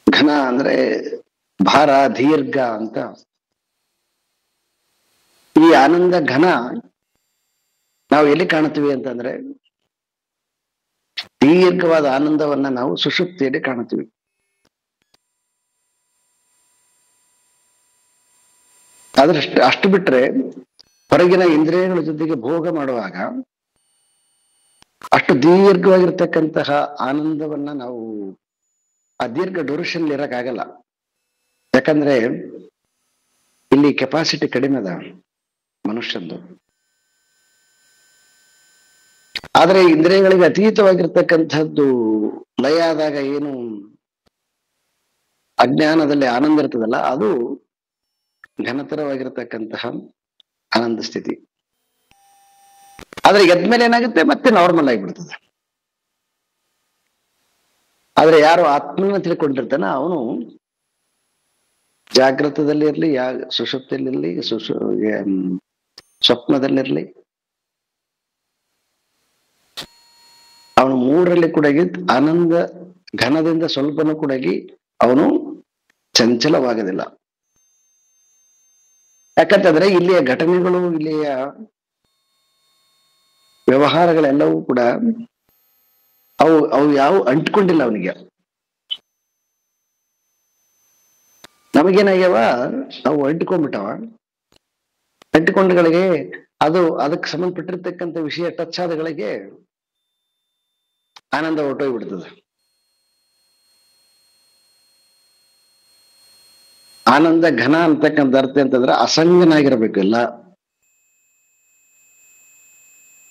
ಘನ ಅಂದ್ರೆ ಭಾರ, ದೀರ್ಘ ಅಂತ. ಈ ಆನಂದ ಘನ ನಾವು ಎಲ್ಲಿ ಕಾಣುತ್ತೀವಿ ಅಂತಂದ್ರೆ, ದೀರ್ಘವಾದ ಆನಂದವನ್ನ ನಾವು ಸುಷುಪ್ತಿಯಲ್ಲಿ ಕಾಣುತ್ತೀವಿ. ಆದ್ರೆ ಅಷ್ಟು ಬಿಟ್ರೆ ಹೊರಗಿನ ಇಂದ್ರಿಯಗಳ ಜೊತೆಗೆ ಭೋಗ ಮಾಡುವಾಗ ಅಷ್ಟು ದೀರ್ಘವಾಗಿರ್ತಕ್ಕಂತಹ ಆನಂದವನ್ನ ನಾವು ಆ ದೀರ್ಘ ಡ್ಯೂರೇಷನ್ ಇರಕ್ಕಾಗಲ್ಲ. ಯಾಕಂದ್ರೆ ಇಲ್ಲಿ ಕೆಪಾಸಿಟಿ ಕಡಿಮೆ ಅದ ಮನುಷ್ಯಂದು. ಆದ್ರೆ ಇಂದ್ರಿಯಗಳಿಗೆ ಅತೀತವಾಗಿರ್ತಕ್ಕಂಥದ್ದು ಲಯ ಆದಾಗ ಏನು ಅಜ್ಞಾನದಲ್ಲಿ ಆನಂದ ಇರ್ತದಲ್ಲ, ಅದು ಘನತರವಾಗಿರ್ತಕ್ಕಂತಹ ಆನಂದ ಸ್ಥಿತಿ. ಆದ್ರೆ ಎದ್ಮೇಲೆ ಏನಾಗುತ್ತೆ ಮತ್ತೆ ನಾರ್ಮಲ್ ಆಗಿಬಿಡ್ತದೆ. ಆದ್ರೆ ಯಾರು ಆತ್ಮನ ತಿಳ್ಕೊಂಡಿರ್ತಾನ ಅವನು ಜಾಗೃತದಲ್ಲಿ ಇರ್ಲಿ, ಸುಷುಪ್ತಿಯಲ್ಲಿರ್ಲಿ, ಸ್ವಪ್ನದಲ್ಲಿರ್ಲಿ, ಅವನು ಮೂರರಲ್ಲಿ ಕೂಡಗಿ ಆನಂದ ಘನದಿಂದ ಸ್ವಲ್ಪನೂ ಕೂಡಗಿ ಅವನು ಚಂಚಲವಾಗದಿಲ್ಲ. ಯಾಕಂತಂದ್ರೆ ಇಲ್ಲಿಯ ಘಟನೆಗಳು, ಇಲ್ಲಿಯ ವ್ಯವಹಾರಗಳೆಲ್ಲವೂ ಕೂಡ ಅವು ಅವು ಯಾವ ಅಂಟ್ಕೊಂಡಿಲ್ಲ ಅವನಿಗೆ. ನಮಗೇನಾಗ್ಯಾವ, ಅವು ಅಂಟಿಕೊಂಡ್ಬಿಟ್ಟವ. ಅಂಟಿಕೊಂಡಗಳಿಗೆ ಅದಕ್ಕೆ ಸಂಬಂಧಪಟ್ಟಿರ್ತಕ್ಕಂಥ ವಿಷಯ ಟಚ್ ಆದಗಳಿಗೆ ಆನಂದ ಹೊರಟೋಗ್ಬಿಡ್ತದೆ. ಆನಂದ ಘನ ಅಂತಕ್ಕಂಥ ಅರ್ಥ ಅಂತಂದ್ರೆ ಅಸಂಗನಾಗಿರ್ಬೇಕು. ಎಲ್ಲ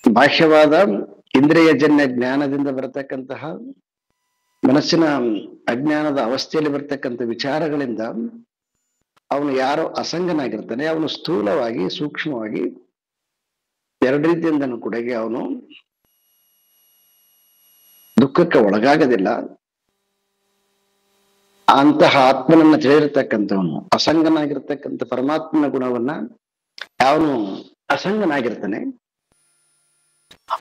ಬಾಹ್ಯವಾದ ಇಂದ್ರಿಯಜನ್ಯ ಜ್ಞಾನದಿಂದ ಬರತಕ್ಕಂತಹ, ಮನಸ್ಸಿನ ಅಜ್ಞಾನದ ಅವಸ್ಥೆಯಲ್ಲಿ ಬರ್ತಕ್ಕಂಥ ವಿಚಾರಗಳಿಂದ ಅವನು ಯಾರೋ ಅಸಂಗನಾಗಿರ್ತಾನೆ. ಅವನು ಸ್ಥೂಲವಾಗಿ ಸೂಕ್ಷ್ಮವಾಗಿ ಎರಡು ರೀತಿಯಿಂದನೂ ಕೂಡ ಅವನು ದುಃಖಕ್ಕೆ ಒಳಗಾಗದಿಲ್ಲ. ಅಂತಹ ಆತ್ಮನನ್ನ ತಿಳಿದಿರ್ತಕ್ಕಂಥವನು, ಅಸಂಗನಾಗಿರ್ತಕ್ಕಂಥ ಪರಮಾತ್ಮನ ಗುಣವನ್ನ ಅವನು ಅಸಂಗನಾಗಿರ್ತಾನೆ.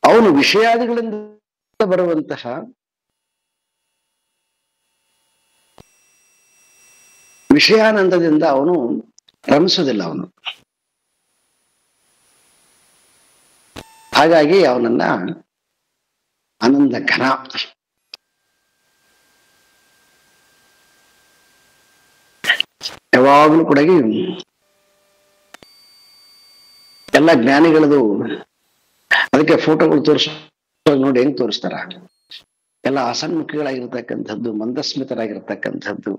ಅವನು ವಿಷಯಾದಿಗಳಿಂದ ಬರುವಂತಹ ವಿಷಯಾನಂದದಿಂದ ಅವನು ರಮಿಸೋದಿಲ್ಲ. ಅವನು ಹಾಗಾಗಿ ಅವನನ್ನ ಆನಂದ ಘನ, ಯಾವಾಗಲೂ ಕೂಡ ಎಲ್ಲ ಜ್ಞಾನಿಗಳದು. ಅದಕ್ಕೆ ಫೋಟೋಗಳು ನೋಡಿ ಹೆಂಗ್ ತೋರಿಸ್ತಾರ, ಎಲ್ಲ ಹಸನ್ಮುಖಿಗಳಾಗಿರ್ತಕ್ಕಂಥದ್ದು, ಮಂದಸ್ಮಿತರಾಗಿರ್ತಕ್ಕಂಥದ್ದು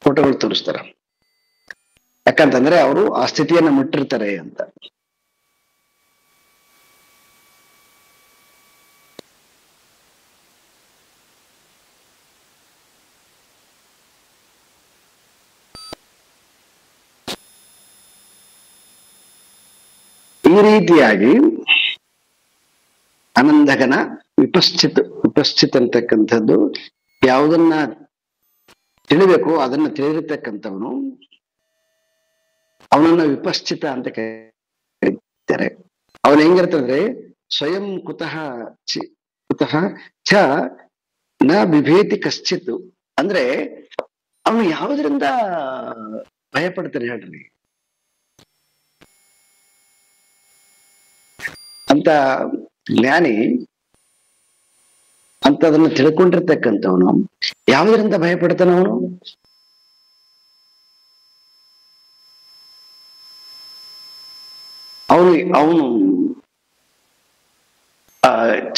ಫೋಟೋಗಳು ತೋರಿಸ್ತಾರ. ಯಾಕಂತಂದ್ರೆ ಅವರು ಆ ಸ್ಥಿತಿಯನ್ನ ಮುಟ್ಟಿರ್ತಾರೆ ಅಂತ. ಈ ರೀತಿಯಾಗಿ ಆನಂದಘನ ವಿಪಸ್ಥಿತ ಅಂತಕ್ಕಂಥದ್ದು, ಯಾವುದನ್ನ ತಿಳಿಬೇಕು ಅದನ್ನ ತಿಳಿದಿರ್ತಕ್ಕಂಥವನು, ಅವನನ್ನ ವಿಪಸ್ಥಿತ ಅಂತ ಕರೀತಾರೆ. ಅವನು ಹೆಂಗಿರ್ತಂದ್ರೆ ಸ್ವಯಂ ಕುತಃ ಚ ನ ಬಿಭೇತಿ ಕಶ್ಚಿತ್. ಅಂದ್ರೆ ಅವನು ಯಾವುದರಿಂದ ಭಯ ಪಡ್ತಾನೆ ಹೇಳ್ರಿ ಅಂತ ಜ್ಞಾನಿ, ಅಂತ ಅದನ್ನು ತಿಳ್ಕೊಂಡಿರ್ತಕ್ಕಂಥವನು ಯಾವುದರಿಂದ ಭಯ ಪಡ್ತಾನ? ಅವನು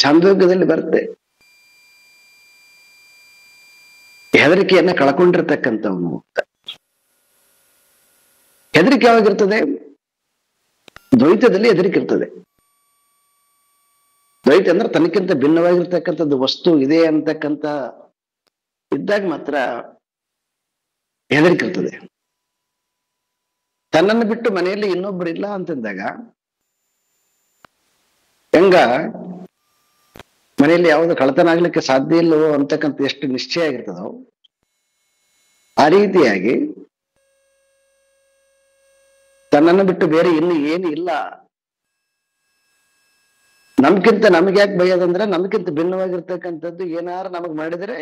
ಛಾಂದೋಗ್ಯದಲ್ಲಿ ಬರುತ್ತೆ, ಹೆದರಿಕೆಯನ್ನ ಕಳ್ಕೊಂಡಿರ್ತಕ್ಕಂಥವನು. ಹೆದರಿಕೆ ಯಾವಾಗಿರ್ತದೆ? ದ್ವೈತದಲ್ಲಿ ಹೆದರಿಕೆ ಇರ್ತದೆ. ದ್ವೈತ ಅಂದ್ರೆ ತನಕ್ಕಿಂತ ಭಿನ್ನವಾಗಿರ್ತಕ್ಕಂಥದ್ದು ವಸ್ತು ಇದೆ ಅಂತಕ್ಕಂಥ ಇದ್ದಾಗ ಮಾತ್ರ ಹೆದರಿಕೆ ಇರ್ತದೆ. ತನ್ನನ್ನು ಬಿಟ್ಟು ಮನೆಯಲ್ಲಿ ಇನ್ನೊಬ್ಬರು ಇಲ್ಲ ಅಂತಂದಾಗ, ಹೆಂಗ ಮನೆಯಲ್ಲಿ ಯಾವುದು ಕಳತನ ಆಗ್ಲಿಕ್ಕೆ ಸಾಧ್ಯ ಇಲ್ಲವೋ ಅಂತಕ್ಕಂಥ ಎಷ್ಟು ನಿಶ್ಚಯ ಆಗಿರ್ತದೋ, ಆ ರೀತಿಯಾಗಿ ತನ್ನನ್ನು ಬಿಟ್ಟು ಬೇರೆ ಇನ್ನು ಏನು ಇಲ್ಲ. ನಮ್ಗಿಂತ ನಮ್ಗೆ ಯಾಕೆ ಭಯದಂದ್ರೆ, ನಮ್ಗಿಂತ ಭಿನ್ನವಾಗಿರ್ತಕ್ಕಂಥದ್ದು ಏನಾರು ನಮಗ್ ಮಾಡಿದ್ರೆ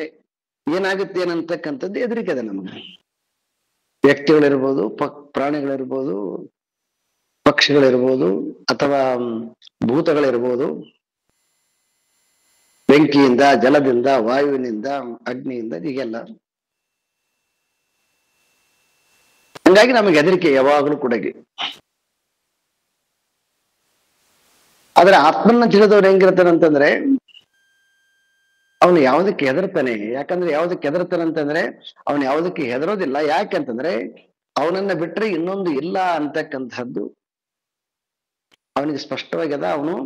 ಏನಾಗುತ್ತೆ ಏನಂತಕ್ಕಂಥದ್ದು ಹೆದರಿಕೆ ಅದ ನಮಗೆ. ವ್ಯಕ್ತಿಗಳಿರ್ಬೋದು, ಪ್ರಾಣಿಗಳಿರ್ಬೋದು, ಪಕ್ಷಿಗಳಿರ್ಬೋದು, ಅಥವಾ ಭೂತಗಳಿರ್ಬೋದು, ಬೆಂಕಿಯಿಂದ, ಜಲದಿಂದ, ವಾಯುವಿನಿಂದ, ಅಗ್ನಿಯಿಂದ, ಹೀಗೆಲ್ಲ. ಹಂಗಾಗಿ ನಮಗೆ ಹೆದರಿಕೆ ಯಾವಾಗಲೂ ಕೂಡ. ಆದ್ರೆ ಆತ್ಮನ್ನ ತಿಳಿದವ್ರು ಹೆಂಗಿರ್ತಾನೆ ಅಂತಂದ್ರೆ, ಅವನು ಯಾವುದಕ್ಕೆ ಹೆದರ್ತಾನೆ. ಯಾಕಂದ್ರೆ ಯಾವುದಕ್ಕೆ ಹೆದರ್ತಾನೆ ಅಂತಂದ್ರೆ, ಅವನು ಯಾವುದಕ್ಕೆ ಹೆದರೋದಿಲ್ಲ. ಯಾಕೆಂತಂದ್ರೆ ಅವನನ್ನ ಬಿಟ್ರೆ ಇನ್ನೊಂದು ಇಲ್ಲ ಅಂತಕ್ಕಂಥದ್ದು ಅವನಿಗೆ ಸ್ಪಷ್ಟವಾಗ್ಯದ. ಅವನು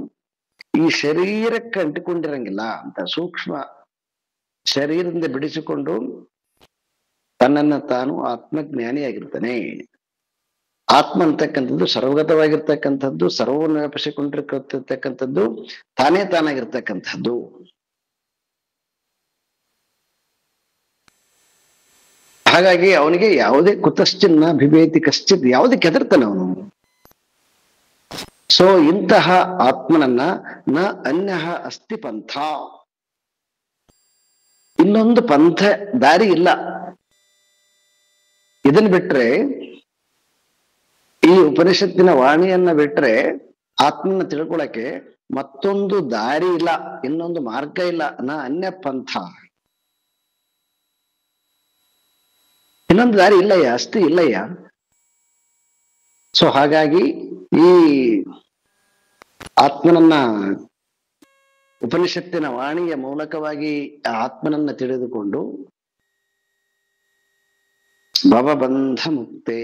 ಈ ಶರೀರಕ್ಕೆ ಅಂಟಿಕೊಂಡಿರಂಗಿಲ್ಲ ಅಂತ, ಸೂಕ್ಷ್ಮ ಶರೀರದಿಂದ ಬಿಡಿಸಿಕೊಂಡು ತನ್ನನ್ನ ತಾನು ಆತ್ಮಜ್ಞಾನಿಯಾಗಿರ್ತಾನೆ. ಆತ್ಮ ಅಂತಕ್ಕಂಥದ್ದು ಸರ್ವಗತವಾಗಿರ್ತಕ್ಕಂಥದ್ದು, ಸರ್ವವನ್ನು ವ್ಯಾಪಿಸಿಕೊಂಡಿರ್ತಕ್ಕಂಥದ್ದು, ತಾನೇ ತಾನಾಗಿರ್ತಕ್ಕಂಥದ್ದು. ಹಾಗಾಗಿ ಅವನಿಗೆ ಯಾವುದೇ ಕುತಶ್ಚಿನ್ನ ಬಿಭೇತಿ ಕಶ್ಚಿತ್, ಯಾವುದೇ ಕೆದರ್ತಾನೆ ಅವನು. ಸೊ ಇಂತಹ ಆತ್ಮನನ್ನ ನ ಅನ್ಯ ಅಸ್ತಿ ಪಂಥ, ಇನ್ನೊಂದು ಪಂಥ ದಾರಿ ಇಲ್ಲ. ಇದನ್ನ ಬಿಟ್ರೆ, ಈ ಉಪನಿಷತ್ತಿನ ವಾಣಿಯನ್ನ ಬಿಟ್ರೆ ಆತ್ಮನ ತಿಳ್ಕೊಳಕ್ಕೆ ಮತ್ತೊಂದು ದಾರಿ ಇಲ್ಲ, ಇನ್ನೊಂದು ಮಾರ್ಗ ಇಲ್ಲ. ನ ಅನ್ಯ ಪಂಥ, ಇನ್ನೊಂದು ದಾರಿ ಇಲ್ಲಯ್ಯ, ಅಸ್ತಿ ಇಲ್ಲಯ್ಯ. ಸೊ ಹಾಗಾಗಿ ಈ ಆತ್ಮನನ್ನ, ಉಪನಿಷತ್ತಿನ ವಾಣಿಯ ಮೂಲಕವಾಗಿ ಆತ್ಮನನ್ನ ತಿಳಿದುಕೊಂಡು ಭವಬಂಧ ಮುಕ್ತೇ,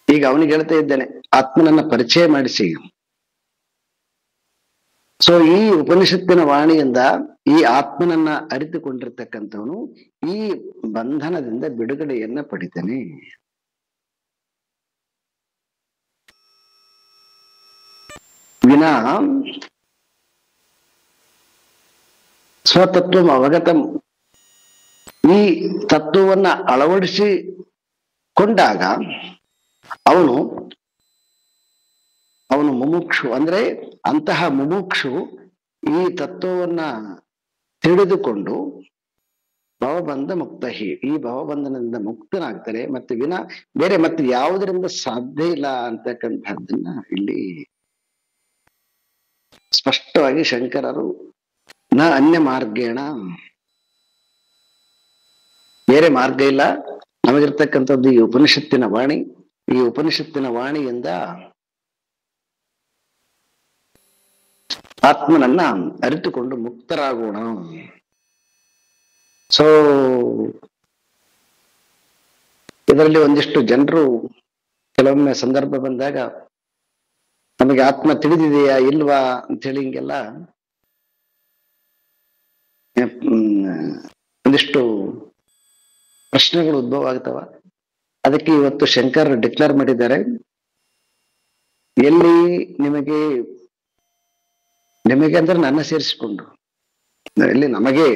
ಈಗ ಅವನಿಗೆ ಹೇಳ್ತಾ ಇದ್ದೇನೆ, ಆತ್ಮನನ್ನ ಪರಿಚಯ ಮಾಡಿಸಿ. ಸೊ ಈ ಉಪನಿಷತ್ತಿನ ವಾಣಿಯಿಂದ ಈ ಆತ್ಮನನ್ನ ಅರಿತುಕೊಂಡಿರ್ತಕ್ಕಂಥವನು ಈ ಬಂಧನದಿಂದ ಬಿಡುಗಡೆಯನ್ನ ಪಡಿತಾನೆ. ವಿನಾ ಸ್ವತತ್ವ ಅವಗತಂ, ಈ ತತ್ವವನ್ನ ಅಳವಡಿಸಿಕೊಂಡಾಗ ಅವನು ಮುಮುಕ್ಷು. ಅಂದ್ರೆ ಅಂತಹ ಮುಮುಕ್ಷು ಈ ತತ್ವವನ್ನ ತಿಳಿದುಕೊಂಡು ಭವಬಂಧ ಮುಕ್ತಹಿ, ಈ ಭವಬಂಧನದಿಂದ ಮುಕ್ತನಾಗ್ತಾರೆ. ಮತ್ತೆ ವಿನಾ ಬೇರೆ ಮತ್ತೆ ಯಾವುದರಿಂದ ಸಾಧ್ಯ ಇಲ್ಲ ಅಂತಕ್ಕಂಥದ್ದನ್ನ ಇಲ್ಲಿ ಸ್ಪಷ್ಟವಾಗಿ ಶಂಕರರು ನ ಅನ್ಯ ಮಾರ್ಗೇಣ, ಬೇರೆ ಮಾರ್ಗ ಇಲ್ಲ ನಮಗಿರ್ತಕ್ಕಂಥದ್ದು ಈ ಉಪನಿಷತ್ತಿನ ವಾಣಿ. ಈ ಉಪನಿಷತ್ತಿನ ವಾಣಿಯಿಂದ ಆತ್ಮನನ್ನ ಅರಿತುಕೊಂಡು ಮುಕ್ತರಾಗೋಣ. ಸೊ ಇದರಲ್ಲಿ ಒಂದಿಷ್ಟು ಜನರು ಕೆಲವೊಮ್ಮೆ ಸಂದರ್ಭ ಬಂದಾಗ ನಮಗೆ ಆತ್ಮ ತಿಳಿದಿದೆಯಾ ಇಲ್ವಾ ಅಂತ ಹೇಳಿ ಹಿಂಗೆಲ್ಲ ಒಂದಿಷ್ಟು ಪ್ರಶ್ನೆಗಳು ಉದ್ಭವ ಆಗ್ತಾವ. ಅದಕ್ಕೆ ಇವತ್ತು ಶಂಕರ್ ಡಿಕ್ಲೇರ್ ಮಾಡಿದ್ದಾರೆ, ಎಲ್ಲಿ ನಿಮಗೆ ಅಂದ್ರೆ ನನ್ನ ಸೇರಿಸಿಕೊಂಡು, ಎಲ್ಲಿ ನಮಗೆ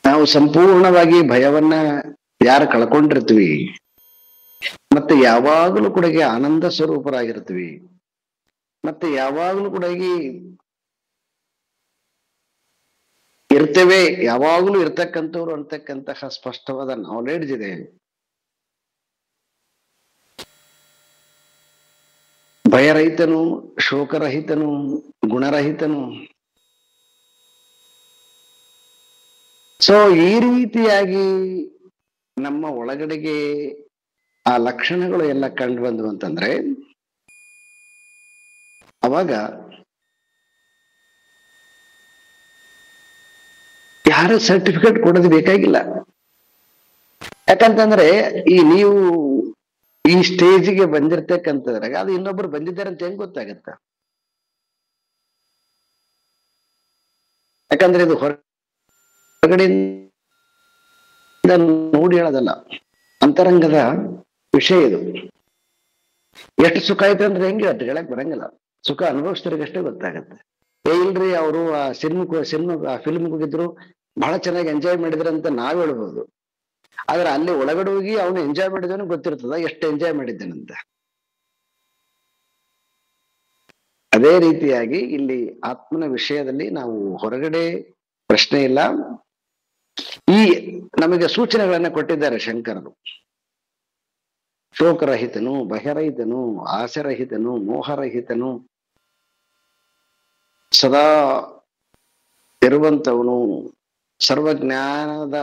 ನಾವು ಸಂಪೂರ್ಣವಾಗಿ ಭಯವನ್ನ ಯಾರು ಕಳ್ಕೊಂಡಿರ್ತೀವಿ, ಮತ್ತೆ ಯಾವಾಗಲೂ ಕೂಡ ಆನಂದ ಸ್ವರೂಪರಾಗಿರ್ತೀವಿ, ಮತ್ತೆ ಯಾವಾಗಲೂ ಕೂಡ ಇರ್ತೇವೆ, ಯಾವಾಗಲೂ ಇರ್ತಕ್ಕಂಥವ್ರು ಅಂತಕ್ಕಂತಹ ಸ್ಪಷ್ಟವಾದ ನಾಲೆಡ್ಜ್ ಇದೆ. ಭಯರಹಿತನು, ಶೋಕರಹಿತನು, ಗುಣರಹಿತನು. ಸೊ ಈ ರೀತಿಯಾಗಿ ನಮ್ಮ ಒಳಗಡೆಗೆ ಆ ಲಕ್ಷಣಗಳು ಎಲ್ಲ ಕಂಡು ಬಂದ್ವು ಅಂತಂದ್ರೆ ಅವಾಗ ಯಾರು ಸರ್ಟಿಫಿಕೇಟ್ ಕೊಡೋದು ಬೇಕಾಗಿಲ್ಲ. ಯಾಕಂತಂದ್ರೆ ಈ ನೀವು ಈ ಸ್ಟೇಜಿಗೆ ಬಂದಿರ್ತಕ್ಕಂಥದ್ರಾಗ ಅದು ಇನ್ನೊಬ್ರು ಬಂದಿದ್ದಾರೆ ಅಂತ ಹೆಂಗ್ ಗೊತ್ತಾಗತ್ತ? ಯಾಕಂದ್ರೆ ಇದು ಹೊರಗಡೆಯಿಂದ ನೋಡಿ ಹೇಳೋದಲ್ಲ, ಅಂತರಂಗದ ವಿಷಯ ಇದು. ಎಷ್ಟು ಸುಖ ಆಯ್ತು ಅಂದ್ರೆ ಹೆಂಗೆ ಅದು ಹೇಳಕ್ ಬರಂಗಿಲ್ಲ, ಸುಖ ಅನುಭವಿಸ್ತಾರಿಗಷ್ಟೇ ಗೊತ್ತಾಗತ್ತೆ. ಇಲ್ರಿ ಅವರು ಆ ಫಿಲ್ಮ್ ಹೋಗಿದ್ರು, ಬಹಳ ಚೆನ್ನಾಗಿ ಎಂಜಾಯ್ ಮಾಡಿದ್ರಂತ ನಾವ್ ಹೇಳ್ಬೋದು. ಆದ್ರೆ ಅಲ್ಲಿ ಒಳಗಡೆ ಹೋಗಿ ಅವನು ಎಂಜಾಯ್ ಮಾಡಿದವನು ಗೊತ್ತಿರ್ತದ ಎಷ್ಟು ಎಂಜಾಯ್ ಮಾಡಿದ್ದಾನಂತ. ಅದೇ ರೀತಿಯಾಗಿ ಇಲ್ಲಿ ಆತ್ಮನ ವಿಷಯದಲ್ಲಿ ನಾವು ಹೊರಗಡೆ ಪ್ರಶ್ನೆ ಇಲ್ಲ. ಈ ನಮಗೆ ಸೂಚನೆಗಳನ್ನ ಕೊಟ್ಟಿದ್ದಾರೆ ಶಂಕರರು. ಶೋಕರಹಿತನು, ಭಯರಹಿತನು, ಆಸೆರಹಿತನು, ಮೋಹರಹಿತನು, ಸದಾ ಇರುವಂತವನು, ಸರ್ವಜ್ಞಾನದ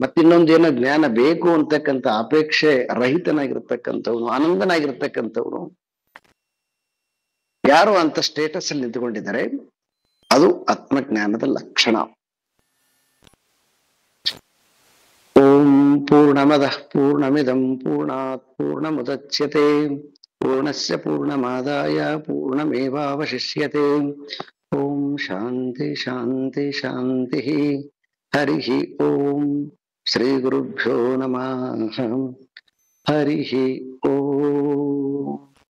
ಮತ್ತಿನ್ನೊಂದೇನೋ ಜ್ಞಾನ ಬೇಕು ಅಂತಕ್ಕಂಥ ಅಪೇಕ್ಷೆ ರಹಿತನಾಗಿರ್ತಕ್ಕಂಥವನು, ಆನಂದನಾಗಿರ್ತಕ್ಕಂಥವನು. ಯಾರು ಅಂತ ಸ್ಟೇಟಸ್ ಅಲ್ಲಿ ನಿಂತುಕೊಂಡಿದ್ದಾರೆ, ಅದು ಆತ್ಮಜ್ಞಾನದ ಲಕ್ಷಣ. ಓಂ ಪೂರ್ಣಮದಃ ಪೂರ್ಣಮಿದಂ ಪೂರ್ಣಾತ್ ಪೂರ್ಣಮುದಚ್ಯತೆ ಪೂರ್ಣಸ್ಯ ಪೂರ್ಣಮಾದಾಯ ಪೂರ್ಣಮೇವಾವಶಿಷ್ಯತೆ. ಓಂ ಶಾಂತಿ ಶಾಂತಿ ಶಾಂತಿ. ಹರಿ ಓಂ ಶ್ರೀ ಗುರುಭ್ಯೋ ನಮಃ. ಹರಿ ಓಂ.